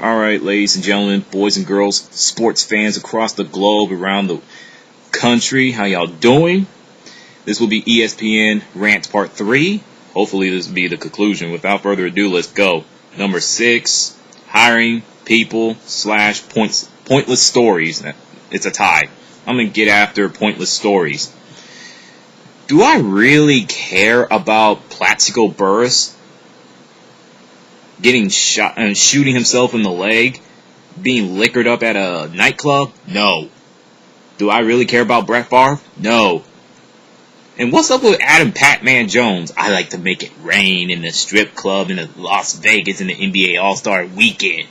Alright, ladies and gentlemen, boys and girls, sports fans across the globe, around the country, how y'all doing? This will be ESPN Rant Part 3. Hopefully this will be the conclusion. Without further ado, let's go. Number 6, hiring people / pointless stories. It's a tie. I'm going to get after pointless stories. Do I really care about Plaxico Burress getting shot and shooting himself in the leg, being liquored up at a nightclub? No. Do I really care about Brett Favre? No. And what's up with Adam Pac-Man Jones? I like to make it rain in the strip club in Las Vegas in the NBA All-Star Weekend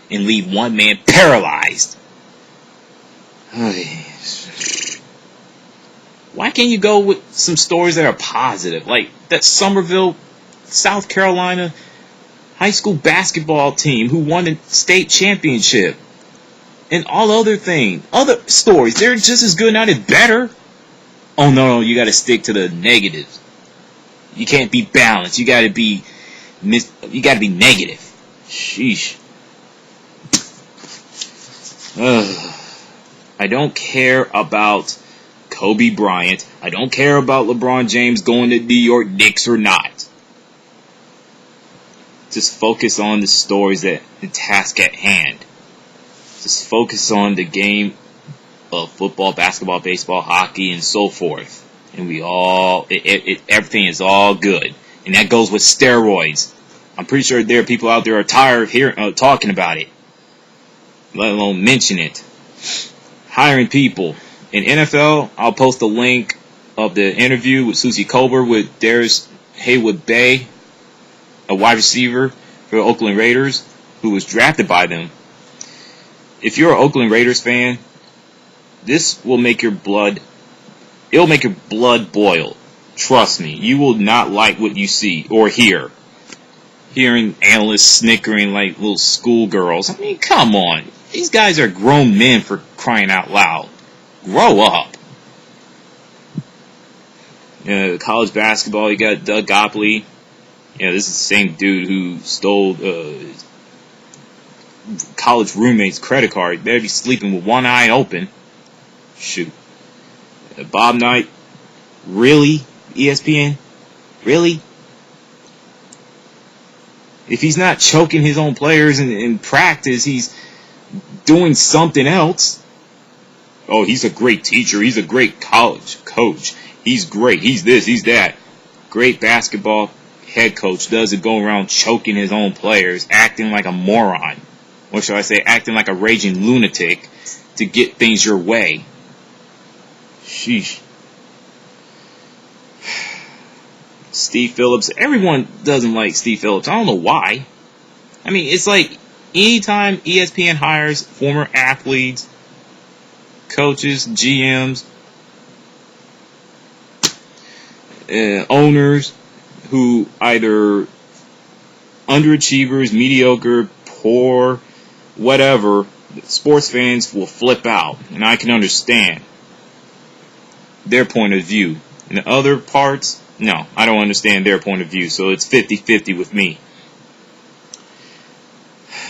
and leave one man paralyzed. Why can't you go with some stories that are positive? Like that Somerville, South Carolina high school basketball team who won the state championship. And all other stories, they're just as good, not as better. Oh no, you gotta stick to the negatives. You can't be balanced. You gotta be negative. Sheesh. I don't care about Kobe Bryant. I don't care about LeBron James going to New York Knicks or not. Just focus on the stories, the task at hand. Just focus on the game of football, basketball, baseball, hockey, and so forth. And everything is all good. And that goes with steroids. I'm pretty sure there are people out there are tired of hearing talking about it, let alone mention it. Hiring people. In NFL, I'll post a link of the interview with Susie Colbert with Darius Haywood-Bay, a wide receiver for the Oakland Raiders, who was drafted by them. If you're an Oakland Raiders fan, this will make your blood boil. Trust me, you will not like what you see or hear. Hearing analysts snickering like little schoolgirls. I mean, come on. These guys are grown men, for crying out loud. Grow up. College basketball, you got Doug Gottlieb. Yeah, this is the same dude who stole college roommate's credit card. He better be sleeping with one eye open. Shoot. Bob Knight. Really? ESPN? Really? If he's not choking his own players in practice, he's doing something else. Oh, he's a great teacher. He's a great college coach. He's great. He's this. He's that. Great basketball head coach doesn't go around choking his own players, acting like a moron. Or should I say, acting like a raging lunatic to get things your way. Sheesh. Steve Phillips. Everyone doesn't like Steve Phillips. I don't know why. I mean, it's like anytime ESPN hires former athletes, coaches, GMs, owners who either underachievers, mediocre, poor, whatever, sports fans will flip out. And I can understand their point of view. And the other parts, no, I don't understand their point of view. So it's 50-50 with me.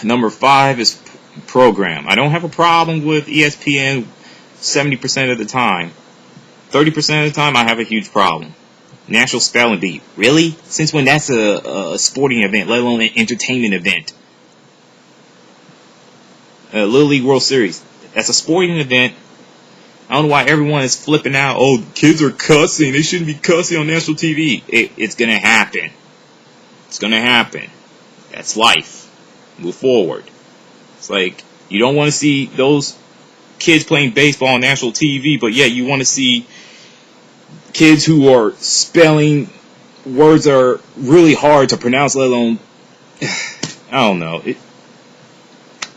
Number 5 is program. I don't have a problem with ESPN 70% of the time. 30% of the time, I have a huge problem. National Spelling Bee. Really? Since when that's a sporting event, let alone an entertainment event? Little League World Series. That's a sporting event. I don't know why everyone is flipping out. Oh, kids are cussing. They shouldn't be cussing on national TV. It's going to happen. It's going to happen. That's life. Move forward. It's like, you don't want to see those kids playing baseball on national TV, but yet you want to see kids who are spelling words that are really hard to pronounce, let alone, I don't know.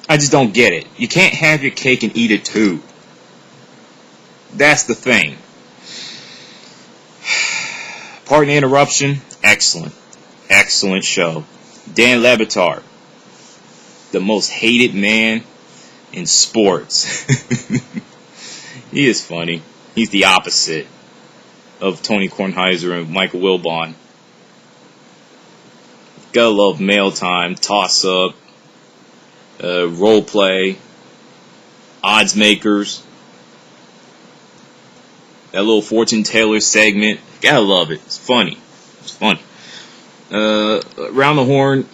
I just don't get it. You can't have your cake and eat it too. That's the thing. Pardon the interruption. Excellent. Excellent show. Dan Le Batard, the most hated man in sports. He is funny. He's the opposite of Tony Kornheiser and Michael Wilbon. Gotta love mail time, toss up, role play, odds makers, that little fortune teller segment. Gotta love it. It's funny. It's funny. Around the horn,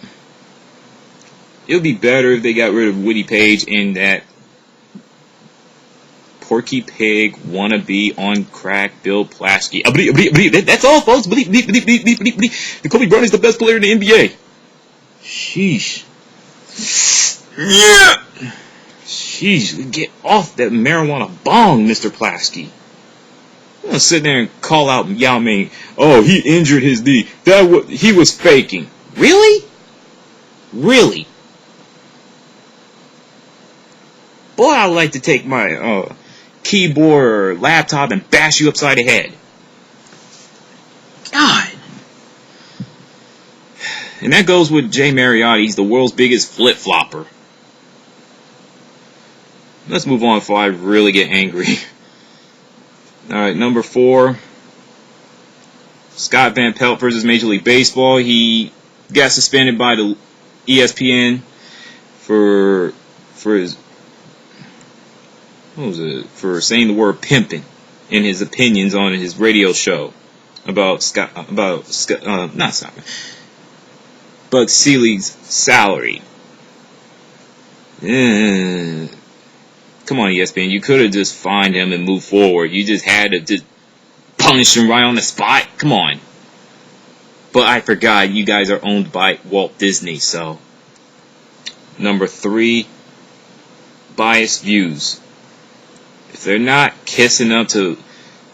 it would be better if they got rid of Woody Page and that Porky Pig wannabe on crack Bill Plaschke. That's all, folks. The Kobe Bryant is the best player in the NBA. Sheesh. Yeah. Sheesh. Get off that marijuana bong, Mr. Plaschke. I'm gonna sit there and call out Yao Ming. Oh, he injured his knee. He was faking. Really? Really? Boy, I'd like to take my keyboard or laptop and bash you upside the head. God. And that goes with Jay Mariotti. He's the world's biggest flip-flopper. Let's move on before I really get angry. Alright, number 4. Scott Van Pelt versus Major League Baseball. He got suspended by the ESPN for his... What was it? For saying the word pimping in his opinions on his radio show about Bud Seli's salary. Come on, ESPN. You could have just fined him and moved forward. You just had to just punish him right on the spot. Come on. But I forgot you guys are owned by Walt Disney, so. Number 3, biased views. If they're not kissing up to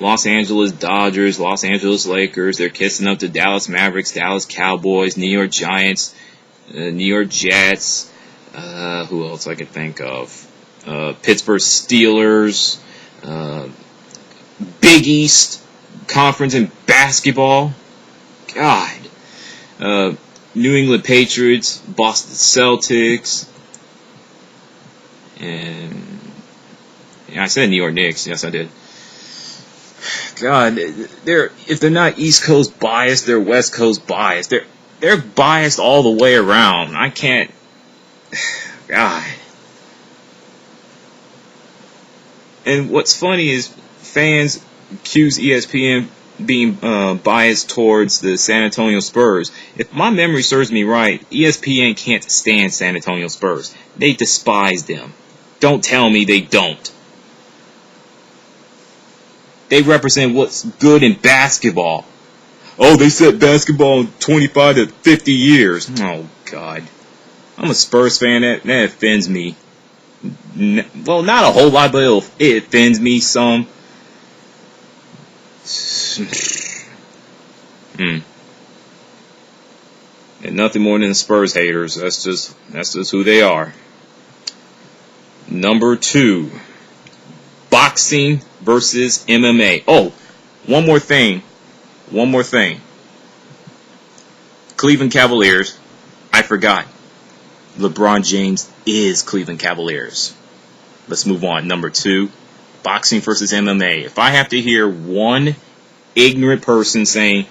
Los Angeles Dodgers, Los Angeles Lakers, they're kissing up to Dallas Mavericks, Dallas Cowboys, New York Giants, New York Jets, who else I could think of? Pittsburgh Steelers, Big East Conference in basketball. God. New England Patriots, Boston Celtics, and I said New York Knicks. Yes, I did. God, if they're not East Coast biased, they're West Coast biased. They're biased all the way around. I can't. God. And what's funny is fans accuse ESPN being biased towards the San Antonio Spurs. If my memory serves me right, ESPN can't stand San Antonio Spurs. They despise them. Don't tell me they don't. They represent what's good in basketball. Oh, they set basketball in 25 to 50 years. Oh, God. I'm a Spurs fan. That offends me. Well, not a whole lot, but it offends me some. And nothing more than Spurs haters. That's just who they are. Number 2. Boxing versus MMA. Oh, one more thing. Cleveland Cavaliers. I forgot. LeBron James is Cleveland Cavaliers. Let's move on. Number 2. Boxing versus MMA. If I have to hear one ignorant person saying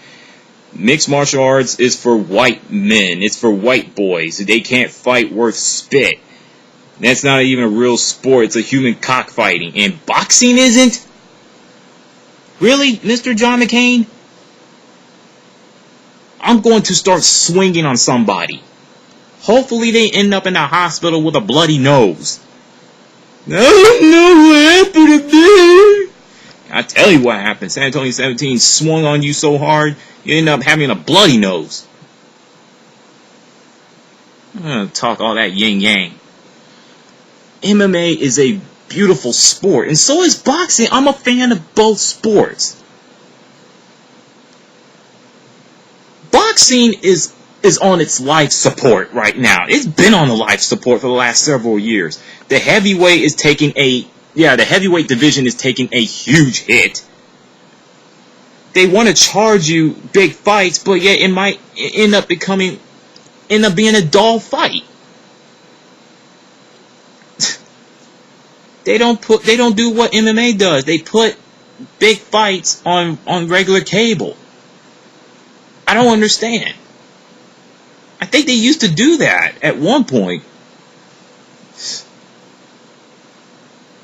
mixed martial arts is for white men, it's for white boys, they can't fight worth spit, that's not even a real sport, it's a human cockfighting, and boxing isn't? Really, Mr. John McCain? I'm going to start swinging on somebody. Hopefully they end up in a hospital with a bloody nose. I don't know what happened to me. I tell you what happened. San Antonio 17 swung on you so hard, you end up having a bloody nose. I'm going to talk all that yin-yang. MMA is a beautiful sport, and so is boxing. I'm a fan of both sports. Boxing is on its life support right now. It's been on the life support for the last several years. The heavyweight division is taking a huge hit. They want to charge you big fights, but yet it might end up being a dull fight. They don't do what MMA does. They put big fights on regular cable. I don't understand. I think they used to do that at one point.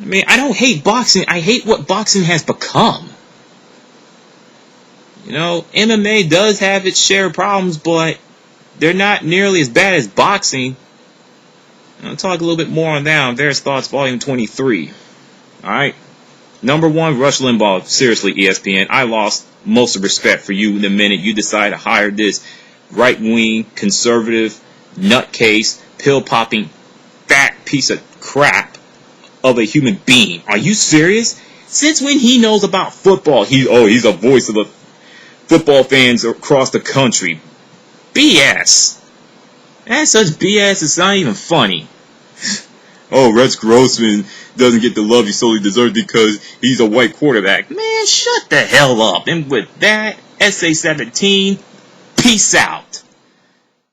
I mean, I don't hate boxing. I hate what boxing has become. You know, MMA does have its share of problems, but they're not nearly as bad as boxing. I'll talk a little bit more on that on Various Thoughts, Volume 23. Alright? Number 1, Rush Limbaugh. Seriously, ESPN, I lost most of respect for you the minute you decide to hire this right-wing, conservative, nutcase, pill-popping, fat piece of crap of a human being. Are you serious? Since when he knows about football? He's a voice of the football fans across the country. BS. That's such BS, it's not even funny. Rex Grossman doesn't get the love he solely deserves because he's a white quarterback. Man, shut the hell up. And with that, SA-17, peace out.